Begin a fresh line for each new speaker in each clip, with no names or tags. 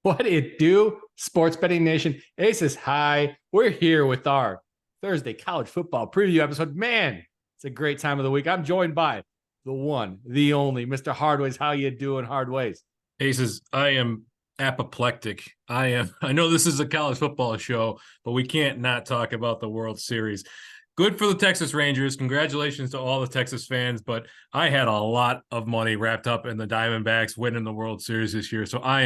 What it do, Sports Betting Nation? Aces, hi. We're here with our Thursday college football preview episode. Man, it's a great time of the week. I'm joined by the one, the only, Mr. Hardways. How you doing, Hardways?
Aces, I am apoplectic. I know this is a college football show, but we can't not talk about the World Series. Good for the Texas Rangers. Congratulations to all the Texas fans, but I had a lot of money wrapped up in the Diamondbacks winning the World Series this year. So I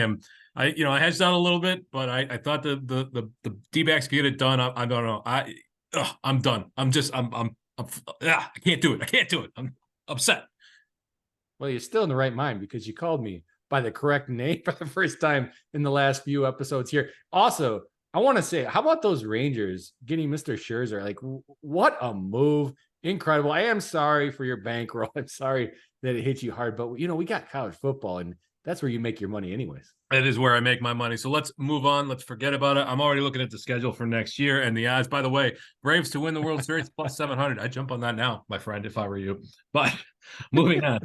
hedged out a little bit, but I thought the D-backs could get it done. I don't know. I'm done. I can't do it. I can't do it. I'm upset.
Well, you're still in the right mind because you called me by the correct name for the first time in the last few episodes here. Also, I want to say, how about those Rangers getting Mr. Scherzer? Like, what a move. Incredible. I am sorry for your bankroll. I'm sorry that it hit you hard, but we got college football and that's where you make your money anyways.
That is where I make my money. So let's move on. Let's forget about it. I'm already looking at the schedule for next year and the odds. By the way, Braves to win the World Series plus 700. I'd jump on that now, my friend, if I were you. But moving on.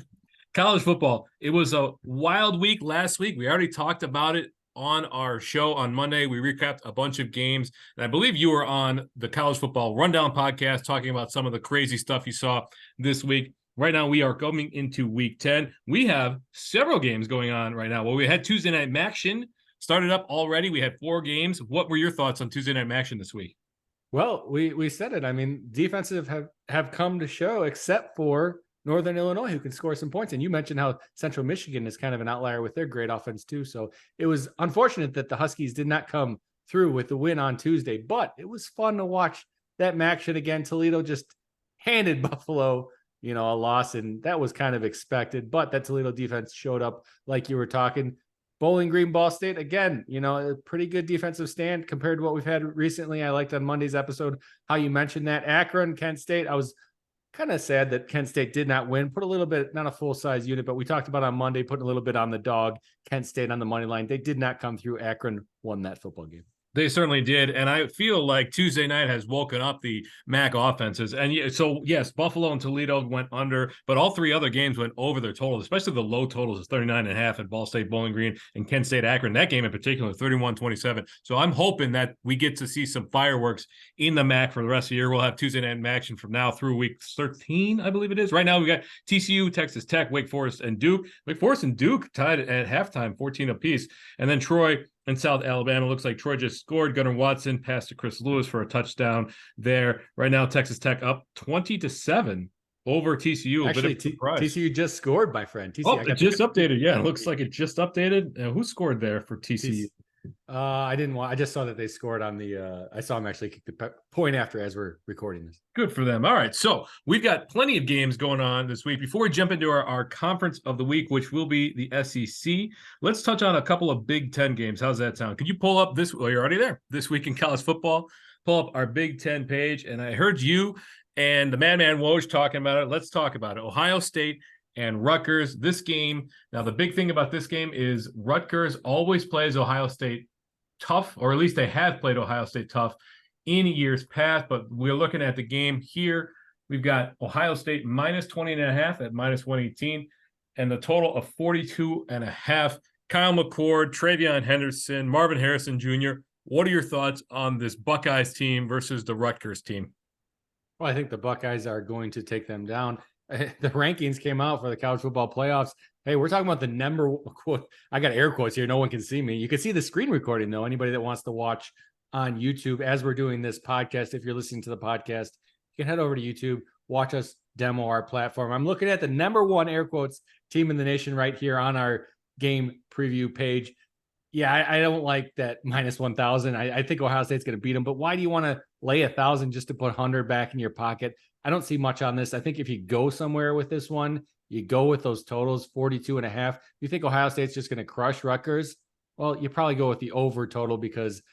College football. It was a wild week last week. We already talked about it on our show on Monday. We recapped a bunch of games. And I believe you were on the College Football Rundown podcast talking about some of the crazy stuff you saw this week. Right now, we are going into week 10. We have several games going on right now. Well, we had Tuesday Night MACtion started up already. We had 4 games. What were your thoughts on Tuesday Night MACtion this week?
Well, we said it. I mean, defensive have come to show, except for Northern Illinois, who can score some points. And you mentioned how Central Michigan is kind of an outlier with their great offense too. So it was unfortunate that the Huskies did not come through with the win on Tuesday, but it was fun to watch that MACtion again. Toledo just handed Buffalo, a loss, and that was kind of expected, but that Toledo defense showed up like you were talking. Bowling Green, Ball State, again, a pretty good defensive stand compared to what we've had recently. I liked on Monday's episode how you mentioned that. Akron, Kent State, I was kind of sad that Kent State did not win. Put a little bit, not a full-size unit, but we talked about on Monday, putting a little bit on the dog. Kent State on the money line. They did not come through. Akron won that football game.
They certainly did. And I feel like Tuesday night has woken up the MAC offenses. And so, yes, Buffalo and Toledo went under, but all 3 other games went over their totals, especially the low totals of 39.5 at Ball State, Bowling Green, and Kent State, Akron. That game in particular, 31-27. So I'm hoping that we get to see some fireworks in the MAC for the rest of the year. We'll have Tuesday night MACtion from now through week 13, I believe it is. Right now, we got TCU, Texas Tech, Wake Forest, and Duke. Wake Forest and Duke tied at halftime, 14 apiece. And then Troy and South Alabama. Looks like Troy just scored. Gunnar Watson passed to Chris Lewis for a touchdown there. Right now, Texas Tech up 20-7 over TCU.
Actually, TCU just scored, my friend. TCU,
it just updated. Yeah, it looks like it just updated. Who scored there for TCU?
I didn't want. I just saw that they scored on the. I saw them actually kick the point after as we're recording this.
Good for them. All right, so we've got plenty of games going on this week. Before we jump into our conference of the week, which will be the SEC, let's touch on a couple of Big Ten games. How's that sound? Could you pull up this? Well, you're already there. This week in college football, pull up our Big Ten page, and I heard you and the Madman Woj talking about it. Let's talk about it. Ohio State and Rutgers. This game, now the big thing about this game is Rutgers always plays Ohio State tough, or at least they have played Ohio State tough in years past, but we're looking at the game here. We've got Ohio State minus 20.5 at minus 118, and the total of 42.5. Kyle McCord, Travion Henderson, Marvin Harrison Jr. What are your thoughts on this Buckeyes team versus the Rutgers team?
Well, I think the Buckeyes are going to take them down. The rankings came out for the college football playoffs. Hey, we're talking about the number quote. I got air quotes here. No one can see me. You can see the screen recording, though. Anybody that wants to watch on YouTube as we're doing this podcast, if you're listening to the podcast, you can head over to YouTube, watch us demo our platform. I'm looking at the number 1 air quotes team in the nation right here on our game preview page. Yeah, I don't like that minus 1,000. I think Ohio State's going to beat them, but why do you want to lay 1,000 just to put 100 back in your pocket? I don't see much on this. I think if you go somewhere with this one, you go with those totals, 42.5. You think Ohio State's just going to crush Rutgers? Well, you probably go with the over total because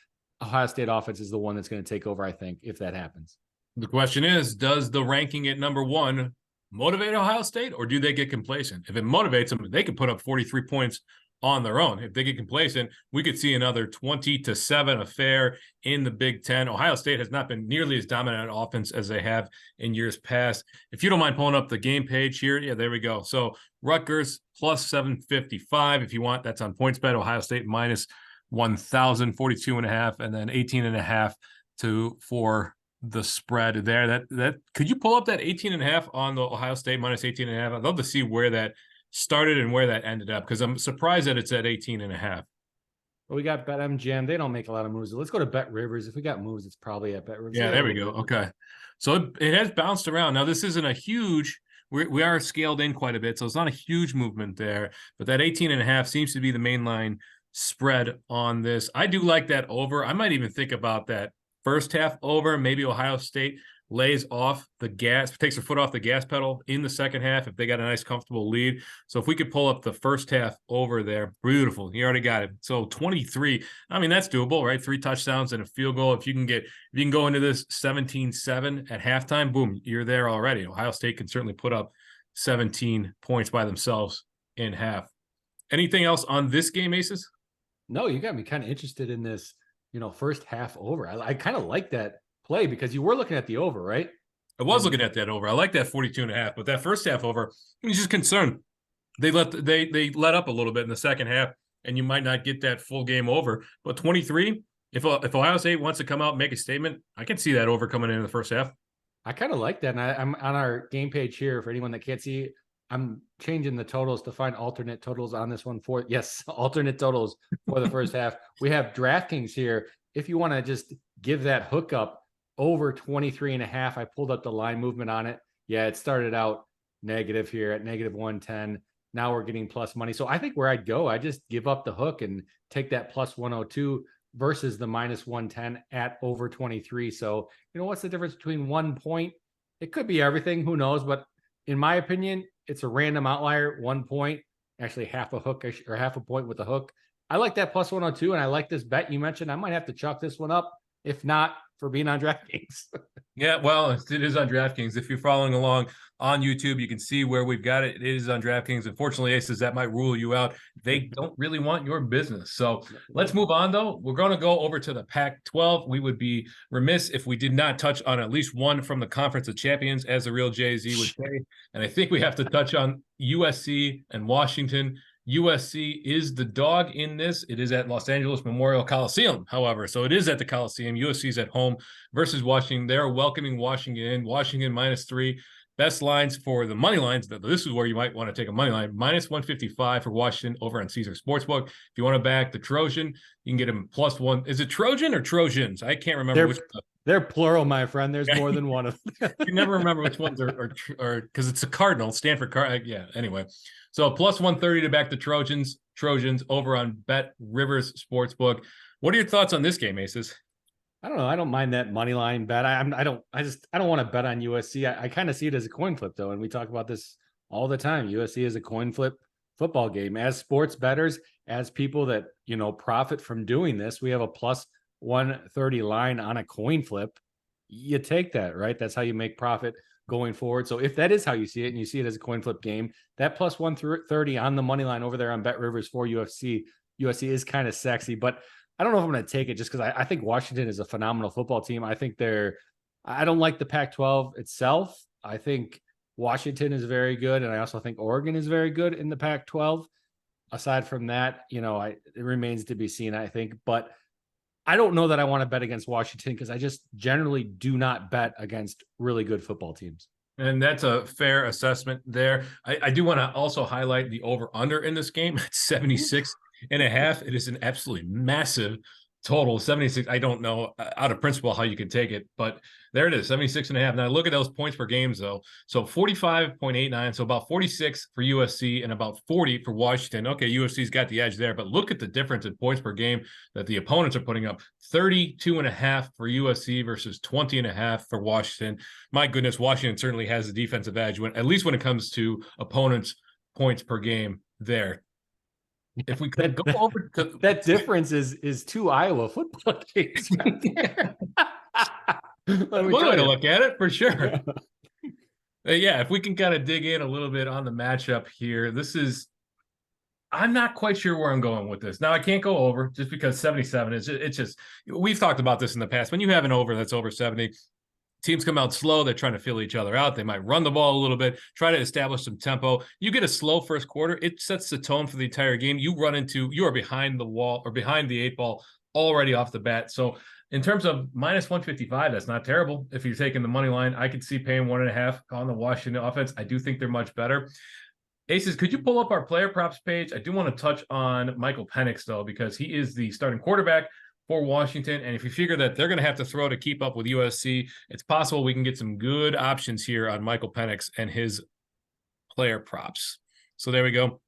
Ohio State offense is the one that's going to take over, I think, if that happens.
The question is, does the ranking at number 1 motivate Ohio State, or do they get complacent? If it motivates them, they could put up 43 points on their own. If they get complacent, we could see another 20-7 affair in the Big Ten. Ohio State has not been nearly as dominant on offense as they have in years past. If you don't mind pulling up the game page here, yeah, there we go. So Rutgers plus 755 if you want. That's on PointsBet. Ohio State minus 1,042.5, and then 18.5 for the spread there. That could you pull up that 18.5 on the Ohio State minus 18.5? I'd love to see where that started and where that ended up, because I'm surprised that it's at 18.5.
Well, we got BetMGM. They don't make a lot of moves. Let's go to Bet Rivers. If we got moves, it's probably at Bet Rivers.
Yeah, there we go. Okay. So it has bounced around. Now, this isn't a huge, we are scaled in quite a bit, so it's not a huge movement there, but that 18.5 seems to be the main line spread on this. I do like that over. I might even think about that first half over. Maybe Ohio State lays off the gas, takes their foot off the gas pedal in the second half if they got a nice comfortable lead. So if we could pull up the first half over there, beautiful. You already got it. So 23, I mean, that's doable, right? 3 touchdowns and a field goal. If you can go into this 17-7 at halftime, boom, you're there already. Ohio State can certainly put up 17 points by themselves in half. Anything else on this game, Aces?
No, you got me kind of interested in this, first half over. I kind of like that play because you were looking at the over, right?
I was looking at that over. I like that 42.5, but that first half over, I'm just concerned. They let up a little bit in the second half, and you might not get that full game over. But 23, if Ohio State wants to come out and make a statement, I can see that over coming in the first half.
I kind of like that. And I'm on our game page here. For anyone that can't see, I'm changing the totals to find alternate totals on this one alternate totals for the first half. We have DraftKings here. If you want to just give that hookup over 23.5, I pulled up the line movement on it. Yeah, it started out negative here at negative 110. Now we're getting plus money. So I think where I'd go, I just give up the hook and take that plus 102 versus the minus 110 at over 23. So, what's the difference between 1 point? It could be everything. Who knows? But in my opinion, it's a random outlier. 1 point, actually half a hook or half a point with a hook. I like that plus 102, and I like this bet you mentioned. I might have to chalk this one up, if not for being on DraftKings.
Yeah, well, it is on DraftKings. If you're following along on YouTube, you can see where we've got it. It is on DraftKings. Unfortunately, Aces, that might rule you out. They don't really want your business. So let's move on, though. We're going to go over to the Pac-12. We would be remiss if we did not touch on at least one from the Conference of Champions, as the real Jay-Z would say. And I think we have to touch on USC and Washington. USC is the dog in this. It is at Los Angeles Memorial Coliseum, however. So it is at the Coliseum. USC is at home versus Washington. They're welcoming Washington in. Washington -3. Best lines for the money lines. This is where you might want to take a money line. -155 for Washington over on Caesar Sportsbook. If you want to back the Trojan, you can get them +1. Is it Trojan or Trojans? I can't remember which.
They're plural, my friend. There's more than one of them.
You never remember which ones are because it's a Cardinal, Stanford Cardinal. Yeah, anyway. So +130 to back the Trojans over on Bet Rivers Sportsbook. What are your thoughts on this game, Aces?
I don't know. I don't mind that money line bet. I don't want to bet on USC. I kind of see it as a coin flip, though, and we talk about this all the time. USC is a coin flip football game. As sports bettors, as people that profit from doing this, we have a +130 line on a coin flip. You take that, right? That's how you make profit going forward. So if that is how you see it, and you see it as a coin flip game, that +130 on the money line over there on Bet Rivers for USC is kind of sexy. But I don't know if I'm going to take it just because I think Washington is a phenomenal football team. I think I don't like the Pac-12 itself. I think Washington is very good, and I also think Oregon is very good in the Pac-12. Aside from that, it remains to be seen, I think. But I don't know that I want to bet against Washington because I just generally do not bet against really good football teams.
And that's a fair assessment there. I do want to also highlight the over-under in this game at 76.5. It is an absolutely massive total, 76. I don't know out of principle how you can take it, but there it is, 76.5. Now look at those points per games, though. So 45.89, so about 46 for USC and about 40 for Washington. Okay, USC's got the edge there, but look at the difference in points per game that the opponents are putting up. 32.5 for USC versus 20.5 for Washington. My goodness, Washington certainly has the defensive edge, at least when it comes to opponents' points per game there. If we could go over to
that difference is 2 Iowa football games right there.
One way to look at it, for sure. Yeah, if we can kind of dig in a little bit on the matchup here, I'm not quite sure where I'm going with this. Now, I can't go over just because 77 it's just, we've talked about this in the past. When you have an over that's over 70, Teams come out slow. They're trying to feel each other out. They might run the ball a little bit, try to establish some tempo. You get a slow first quarter, it sets the tone for the entire game. You are behind the wall or behind the 8 ball already off the bat. So in terms of -155, that's not terrible. If you're taking the money line, I could see paying 1.5 on the Washington offense. I do think they're much better. Aces, could you pull up our player props page? I do want to touch on Michael Penix, though, because he is the starting quarterback for Washington. And if you figure that they're going to have to throw to keep up with USC, it's possible we can get some good options here on Michael Penix and his player props. So there we go.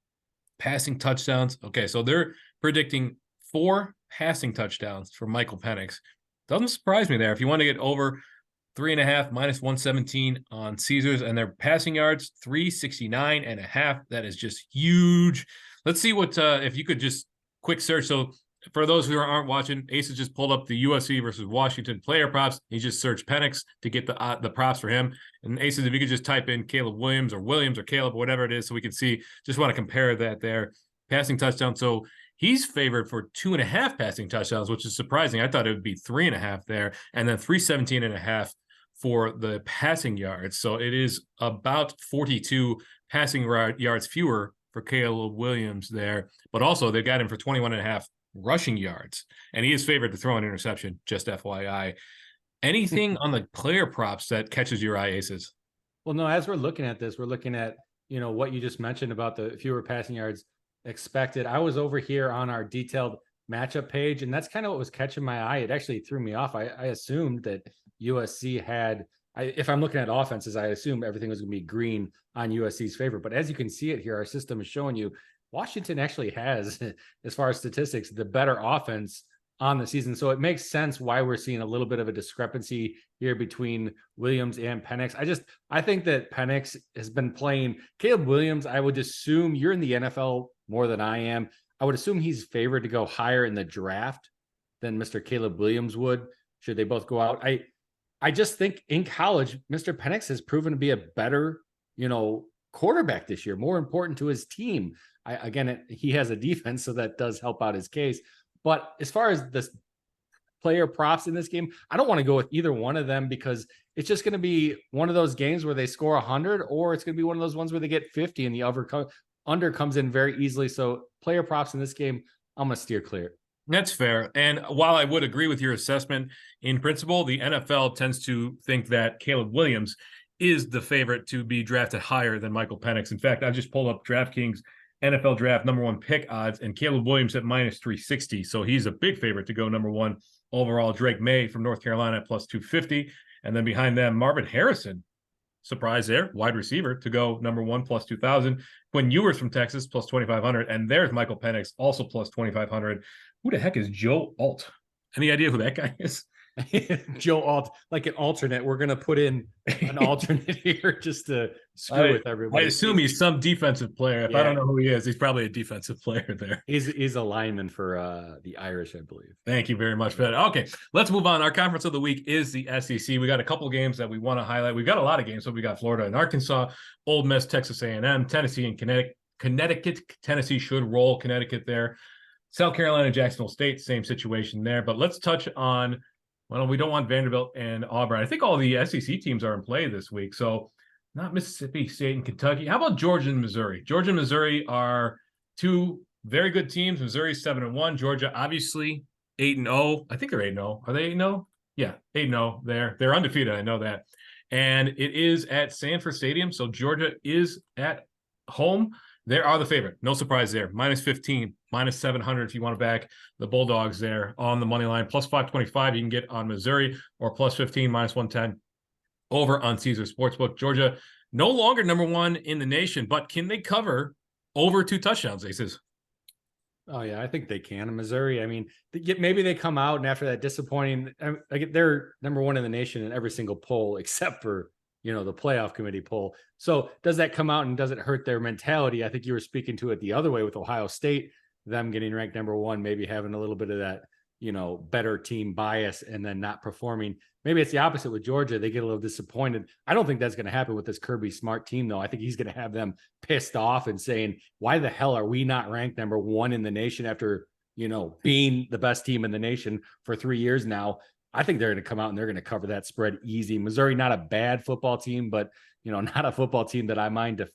Passing touchdowns. Okay, so they're predicting 4 passing touchdowns for Michael Penix. Doesn't surprise me there. If you want to get over 3.5, -117 on Caesars, and their passing yards 369.5. That is just huge. Let's see what if you could just quick search. So for those who aren't watching, Aces just pulled up the USC versus Washington player props. He just searched Penix to get the props for him. And Aces, if you could just type in Caleb Williams or Caleb, whatever it is, so we can see. Just want to compare that there. Passing touchdown. So he's favored for 2.5 passing touchdowns, which is surprising. I thought it would be 3.5 there, and then 317.5 for the passing yards. So it is about 42 passing yards fewer for Caleb Williams there, but also they got him for 21.5 rushing yards, and he is favored to throw an interception, just FYI. Anything on the player props that catches your eye, Aces?
Well, no, as we're looking at this, we're looking at, what you just mentioned about the fewer passing yards expected. I was over here on our detailed matchup page, and that's kind of what was catching my eye. It actually threw me off. I assumed that USC had, if I'm looking at offenses, I assume everything was going to be green on USC's favor. But as you can see it here, our system is showing you Washington actually has, as far as statistics, the better offense on the season. So it makes sense why we're seeing a little bit of a discrepancy here between Williams and Penix. I think that Penix has been playing. Caleb Williams, I would assume, you're in the NFL more than I am. I would assume he's favored to go higher in the draft than Mr. Caleb Williams would, should they both go out. I just think in college, Mr. Penix has proven to be a better, quarterback this year, more important to his team. He has a defense, so that does help out his case. But as far as the player props in this game, I don't want to go with either one of them, because it's just going to be one of those games where they score 100, or it's going to be one of those ones where they get 50 and the under comes in very easily. So player props in this game, I'm going to steer clear.
That's fair. And while I would agree with your assessment in principle, the NFL tends to think that Caleb Williams is the favorite to be drafted higher than Michael Penix. In fact, I just pulled up DraftKings NFL draft #1 pick odds, and Caleb Williams at -360. So he's a big favorite to go #1 overall. Drake May from North Carolina at +250. And then behind them, Marvin Harrison, surprise there, wide receiver, to go #1 +2,000. Quinn Ewers from Texas +2,500. And there's Michael Penix also +2,500. Who the heck is Joe Alt? Any idea who that guy is?
Joe Alt, like an alternate. We're going to put in an alternate here just to screw with everybody.
I assume he's some defensive player. If I don't know who he is, he's probably a defensive player there.
He's a lineman for the Irish, I believe.
Thank you very much for that. Okay, let's move on. Our conference of the week is the SEC. We got a couple games that we want to highlight. We've got a lot of games. So we got Florida and Arkansas, Ole Miss, Texas A&M, Tennessee and Connecticut. Tennessee should roll Connecticut there. South Carolina, Jacksonville State, same situation there. But let's touch on, well, we don't want Vanderbilt and Auburn. I think all the SEC teams are in play this week. So not Mississippi State and Kentucky. How about Georgia and Missouri? Georgia and Missouri are two very good teams. Missouri 7-1. Georgia, obviously, 8-0. I think they're 8-0. Are they 8-0? Yeah, 8-0 there. They're undefeated. I know that. And it is at Sanford Stadium. So Georgia is at home. They are the favorite. No surprise there. -15, -700 if you want to back the Bulldogs there on the money line. +525 you can get on Missouri, or +15, -110 over on Caesar Sportsbook. Georgia no longer #1 in the nation, but can they cover over 2 touchdowns, Aces?
Oh, yeah, I think they can. In Missouri, I mean, maybe they come out and after that disappointing, they're #1 in the nation in every single poll except for the playoff committee poll. So does that come out and does it hurt their mentality? I think you were speaking to it the other way with Ohio State, them getting ranked #1, maybe having a little bit of that, better team bias and then not performing. Maybe it's the opposite with Georgia. They get a little disappointed. I don't think that's going to happen with this Kirby Smart team, though. I think he's going to have them pissed off and saying, why the hell are we not ranked #1 in the nation after, being the best team in the nation for 3 years now? I think they're going to come out and they're going to cover that spread easy. Missouri, not a bad football team, but not a football team that I mind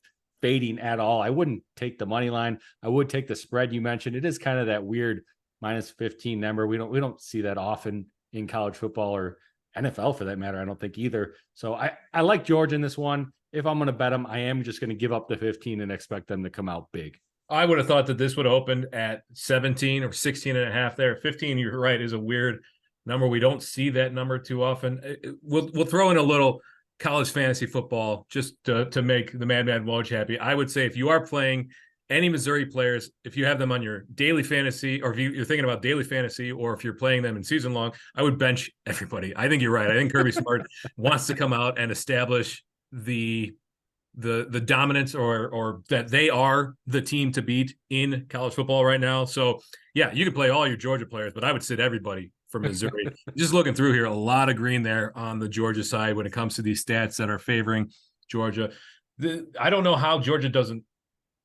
fading at all. I wouldn't take the money line. I would take the spread you mentioned. It is kind of that weird -15 number. We don't see that often in college football or NFL for that matter. I don't think either. So I like Georgia in this one. If I'm going to bet them, I am just going to give up the 15 and expect them to come out big.
I would have thought that this would have opened at 17 or 16 and a half there. 15, you're right, is a weird number. We don't see that number too often. We'll throw in a little college fantasy football just to make the Mad Woj happy. I would say if you are playing any Missouri players, if you have them on your daily fantasy, or if you're thinking about daily fantasy, or if you're playing them in season long, I would bench everybody. I think you're right. I think Kirby Smart wants to come out and establish the dominance or that they are the team to beat in college football right now. So yeah, you can play all your Georgia players, but I would sit everybody for Missouri. Just looking through here, a lot of green there on the Georgia side when it comes to these stats that are favoring Georgia. I don't know how Georgia doesn't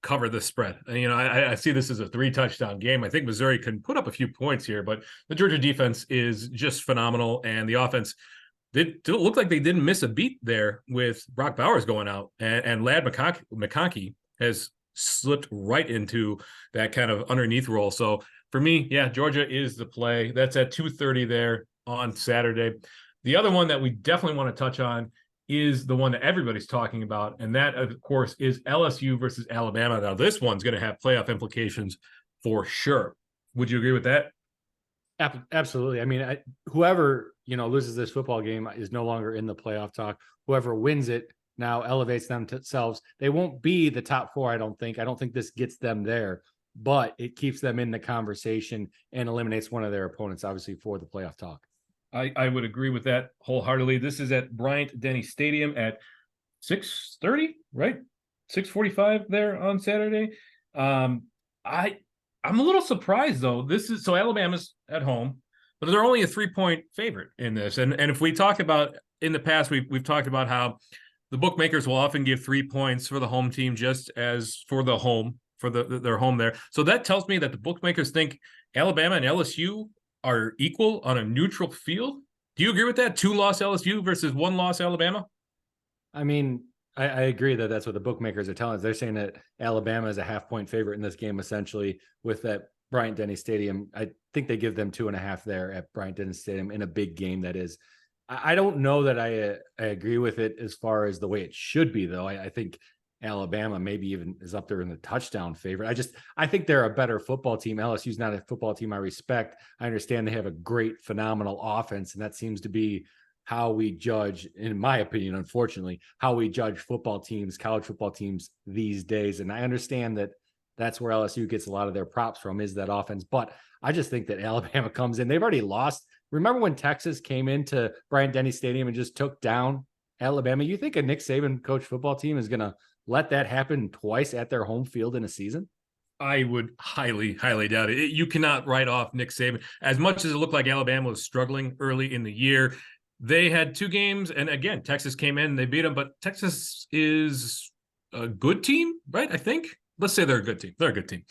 cover the spread. I see this as a 3-touchdown game. I think Missouri can put up a few points here, but the Georgia defense is just phenomenal, and the offense it looked like they didn't miss a beat there with Brock Bowers going out, and Lad McConkey has slipped right into that kind of underneath role. So for me, yeah, Georgia is the play. That's at 2:30 there on Saturday. The other one that we definitely want to touch on is the one that everybody's talking about, and that, of course, is LSU versus Alabama. Now, this one's going to have playoff implications for sure. Would you agree with that?
Absolutely. I mean, whoever loses this football game is no longer in the playoff talk. Whoever wins it now elevates themselves. They won't be the top 4, I don't think. I don't think this gets them there, but it keeps them in the conversation and eliminates one of their opponents, obviously, for the playoff talk.
I would agree with that wholeheartedly. This is at Bryant-Denny Stadium at 6:30, right? 6:45 there on Saturday. I'm a little surprised though. So Alabama's at home, but they're only a 3-point favorite in this. And if we talk about in the past, we've talked about how the bookmakers will often give 3 points for the home team, just as for the home for their home there. So that tells me that the bookmakers think Alabama and LSU are equal on a neutral field. Do you agree with that? 2-loss LSU versus 1-loss Alabama?
I mean, I agree that that's what the bookmakers are telling us. They're saying that Alabama is a 0.5-point favorite in this game, essentially, with that Bryant-Denny Stadium. I think they give them 2.5 there at Bryant-Denny Stadium in a big game. That is, I don't know that I agree with it as far as the way it should be, though. I think Alabama maybe even is up there in the touchdown favorite. I think they're a better football team. LSU's not a football team I respect. I understand they have a great, phenomenal offense, and that seems to be how we judge, in my opinion, unfortunately, how we judge football teams, college football teams these days. And I understand that that's where LSU gets a lot of their props from, is that offense. But I just think that Alabama comes in. They've already lost. Remember when Texas came into Bryant-Denny Stadium and just took down Alabama? You think a Nick Saban coach football team is going to let that happen twice at their home field in a season?
I would highly, highly doubt it. You cannot write off Nick Saban. As much as it looked like Alabama was struggling early in the year, they had 2 games, and again, Texas came in, they beat them, but Texas is a good team, right? I think. Let's say they're a good team. They're a good team.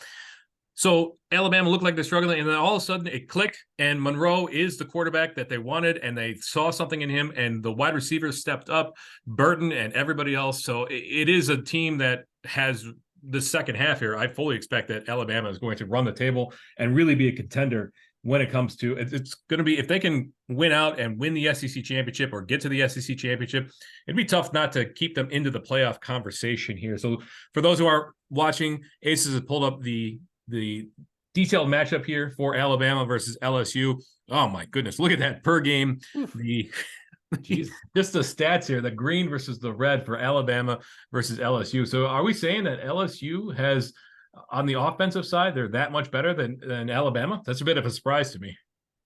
So Alabama looked like they're struggling, and then all of a sudden it clicked, and Monroe is the quarterback that they wanted, and they saw something in him, and the wide receivers stepped up, Burton and everybody else. So it is a team that has the second half here. I fully expect that Alabama is going to run the table and really be a contender when it comes to it's going to be, if they can win out and win the SEC championship or get to the SEC championship, it'd be tough not to keep them into the playoff conversation here. So for those who are watching, Aces has pulled up the detailed matchup here for Alabama versus LSU. Oh my goodness, look at that per game. Just the stats here, the green versus the red for Alabama versus LSU. So are we saying that LSU has, on the offensive side, they're that much better than Alabama? That's a bit of a surprise to me.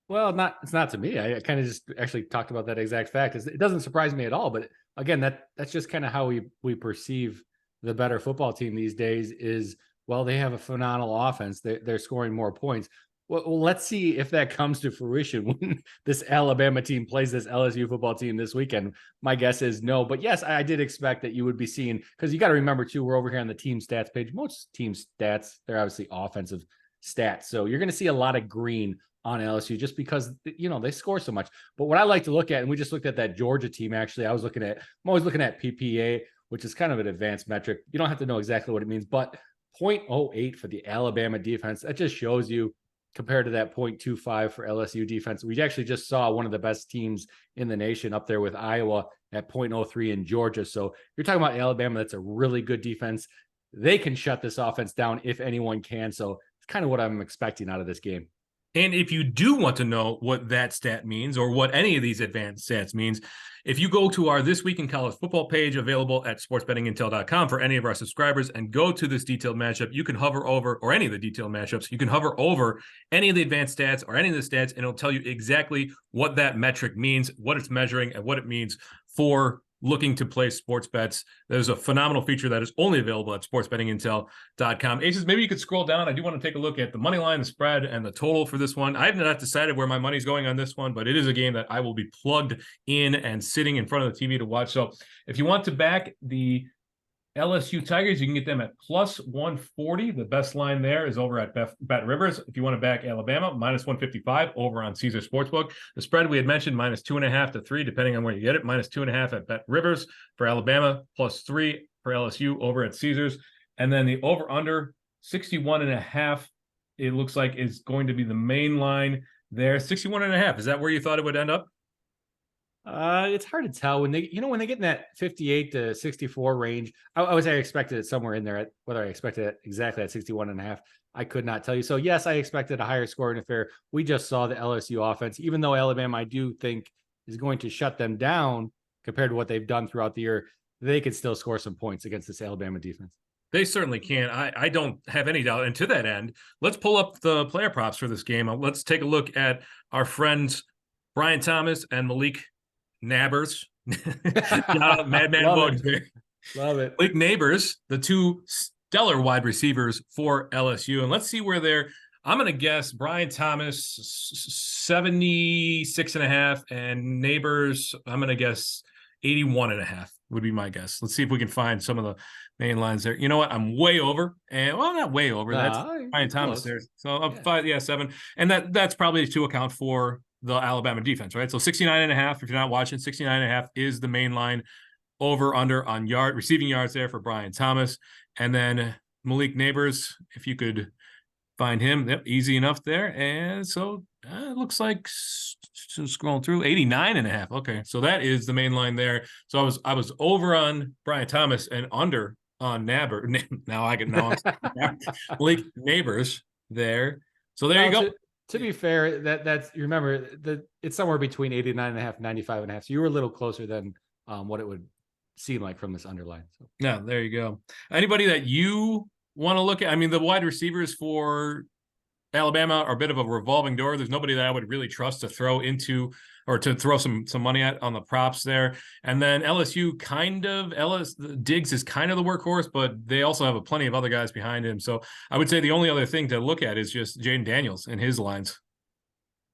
Well, it's not to me. I kind of just actually talked about that exact fact. It doesn't surprise me at all. But again, that's just kind of how we perceive the better football team these days is, well, they have a phenomenal offense. They're scoring more points. Well, let's see if that comes to fruition when this Alabama team plays this LSU football team this weekend. My guess is no. But yes, I did expect that you would be seeing, because you got to remember too, we're over here on the team stats page. Most team stats, they're obviously offensive stats. So you're going to see a lot of green on LSU just because, they score so much. But what I like to look at, and we just looked at that Georgia team, actually, I'm always looking at PPA, which is kind of an advanced metric. You don't have to know exactly what it means, but 0.08 for the Alabama defense, that just shows you compared to that 0.25 for LSU defense. We actually just saw one of the best teams in the nation up there with Iowa at 0.03 in Georgia. So you're talking about Alabama. That's a really good defense. They can shut this offense down if anyone can. So it's kind of what I'm expecting out of this game.
And if you do want to know what that stat means or what any of these advanced stats means, if you go to our This Week in College Football page available at sportsbettingintel.com for any of our subscribers and go to this detailed matchup, you can hover over, or any of the detailed matchups, you can hover over any of the advanced stats or any of the stats, and it'll tell you exactly what that metric means, what it's measuring, and what it means for looking to place sports bets. There's a phenomenal feature that is only available at sportsbettingintel.com. Aces, maybe you could scroll down. I do want to take a look at the money line, the spread, and the total for this one. I have not decided where my money's going on this one, but it is a game that I will be plugged in and sitting in front of the TV to watch. So if you want to back the LSU Tigers, you can get them at plus 140. The best line there is over at Bet Rivers. If you want to back Alabama, minus 155 over on Caesar Sportsbook. The spread we had mentioned, minus 2.5 to 3, depending on where you get it. Minus 2.5 at Bet Rivers for Alabama, plus 3 for LSU over at Caesars. And then the over-under, 61.5, it looks like is going to be the main line there. 61.5. Is that where you thought it would end up?
It's hard to tell when they get in that 58 to 64 range. I expected it somewhere in there. Whether I expected it exactly at 61.5, I could not tell you. So yes, I expected a higher scoring affair. We just saw the LSU offense, even though Alabama, I do think, is going to shut them down compared to what they've done throughout the year. They could still score some points against this Alabama defense.
They certainly can. I don't have any doubt. And to that end, let's pull up the player props for this game. Let's take a look at our friends Brian Thomas and Malik Nabers. Madman
Love
Wood.
Love it.
Malik Nabers, the two stellar wide receivers for LSU. And let's see where they're. I'm going to guess Brian Thomas 76.5 and Nabers, I'm going to guess 81.5 would be my guess. Let's see if we can find some of the main lines there. You know what? I'm way over, and well, not way over. That's Brian Thomas there. So 7, and that's probably to account for the Alabama defense, right? So 69.5. If you're not watching, 69.5 is the main line. Over under on receiving yards there for Brian Thomas, and then Malik Nabers. If you could find him, yep, easy enough there. And so it looks like scrolling through 89.5. Okay, so that is the main line there. So I was over on Brian Thomas and under on Malik Nabers there. So there you go.
To be fair, that's you remember that it's somewhere between 89.5 and 95.5. So you were a little closer than what it would seem like from this underline. So
yeah, there you go. Anybody that you want to look at? I mean, the wide receivers for Alabama are a bit of a revolving door. There's nobody that I would really trust to throw into or to throw some money at on the props there. And then LSU Diggs is kind of the workhorse, but they also have plenty of other guys behind him. So I would say the only other thing to look at is just Jaden Daniels and his lines.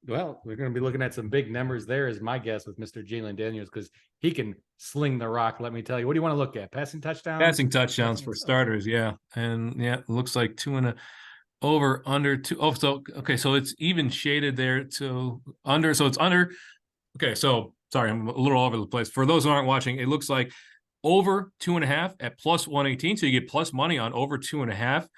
Well, we're going to be looking at some big numbers there, is my guess, with Mr. Jalen Daniels, because he can sling the rock. Let me tell you. What do you want to look at? Passing touchdowns
For starters, yeah. And yeah, it looks like 2.5 over under 2. Oh, so okay, so it's even shaded there to under. So it's under. Okay, so sorry, I'm a little all over the place. For those who aren't watching, it looks like over 2.5 at plus 118. So you get plus money on over 2.5.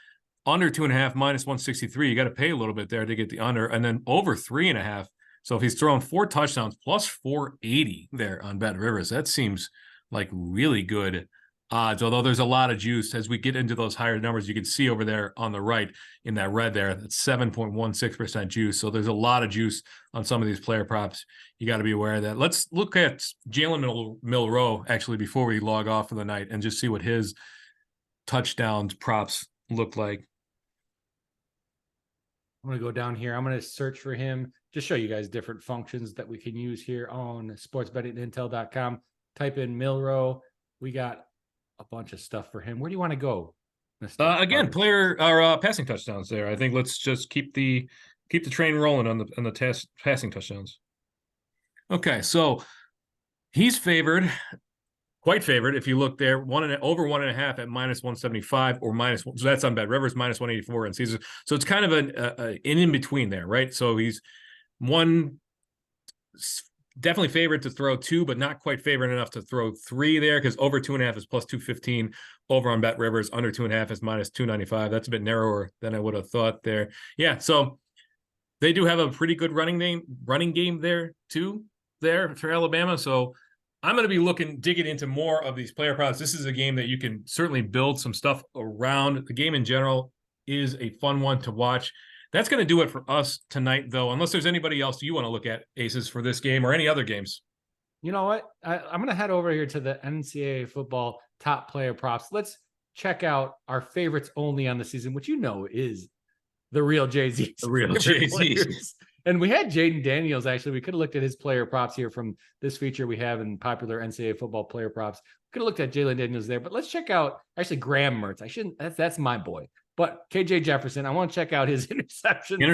Under 2.5 minus 163. You got to pay a little bit there to get the under, and then over 3.5. So if he's throwing 4 touchdowns, plus 480 there on Bet Rivers, that seems like really good odds. Although there's a lot of juice as we get into those higher numbers. You can see over there on the right in that red there, that's 7.16% juice. So there's a lot of juice on some of these player props. You got to be aware of that. Let's look at Jalen Milroe actually before we log off for the night and just see what his touchdowns props look like.
I'm going to go down here. I'm going to search for him, just show you guys different functions that we can use here on sportsbettingintel.com. Type in Milroe. We got a bunch of stuff for him. Where do you want to go?
Again, player or passing touchdowns there. I think let's just keep the train rolling on the passing touchdowns. Okay, so he's favored quite favorite. If you look there, over 1.5 at -175 or minus. So that's on Bet Rivers, -184 and Caesars. So it's kind of an in between there, right? So he's definitely favorite to throw 2, but not quite favorite enough to throw 3 there, because over 2.5 is +215. Over on Bet Rivers, under 2.5 is -295. That's a bit narrower than I would have thought there. Yeah, so they do have a pretty good running game there too, there for Alabama. So I'm going to be digging into more of these player props. This is a game that you can certainly build some stuff around. The game in general is a fun one to watch. That's going to do it for us tonight, though, unless there's anybody else you want to look at, Aces, for this game or any other games.
You know what? I'm going to head over here to the NCAA football top player props. Let's check out our favorites only on the season, which is the real Jay-Z.
The real Jay-Z.
And we had Jaden Daniels, actually. We could have looked at his player props here from this feature we have in popular NCAA football player props. We could have looked at Jalen Daniels there, but let's check out actually Graham Mertz. That's my boy. But KJ Jefferson, I want to check out his interception. You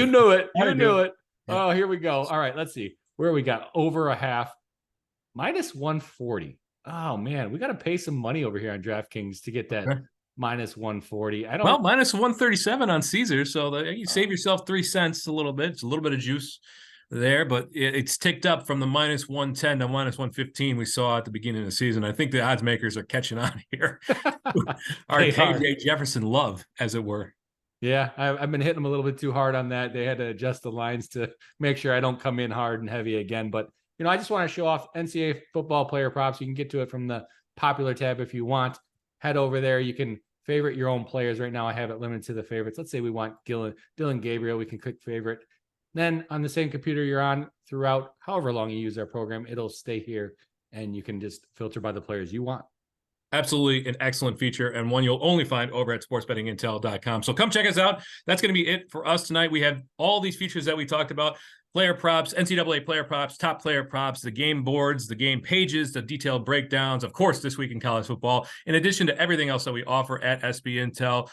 knew it. You knew it. Yeah. Oh, here we go. All right, let's see. Where we got over a half. -140. Oh, man. We got to pay some money over here on DraftKings to get that -140.
-137 on Caesar. So you save yourself 3 cents a little bit. It's a little bit of juice there, but it's ticked up from the -110 to -115 we saw at the beginning of the season. I think the odds makers are catching on here. Our KJ Jefferson love, as it were.
Yeah, I've been hitting them a little bit too hard on that. They had to adjust the lines to make sure I don't come in hard and heavy again. But, I just want to show off NCAA football player props. You can get to it from the popular tab if you want. Head over there. You can favorite your own players. Right now, I have it limited to the favorites. Let's say we want Dylan Gabriel. We can click favorite. Then on the same computer you're on throughout however long you use our program, it'll stay here and you can just filter by the players you want.
Absolutely an excellent feature, and one you'll only find over at sportsbettingintel.com. So come check us out. That's going to be it for us tonight. We have all these features that we talked about: player props, NCAA player props, top player props, the game boards, the game pages, the detailed breakdowns, of course, this week in college football, in addition to everything else that we offer at SB Intel.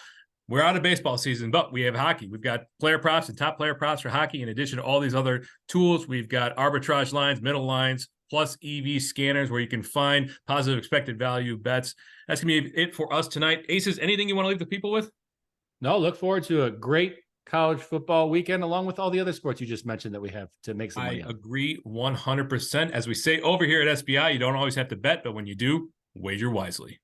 We're out of baseball season, but we have hockey. We've got player props and top player props for hockey. In addition to all these other tools, we've got arbitrage lines, middle lines, plus EV scanners where you can find positive expected value bets. That's going to be it for us tonight. Aces, anything you want to leave the people with?
No, look forward to a great college football weekend, along with all the other sports you just mentioned that we have to make some money on.
I agree 100%. As we say over here at SBI, you don't always have to bet, but when you do, wager wisely.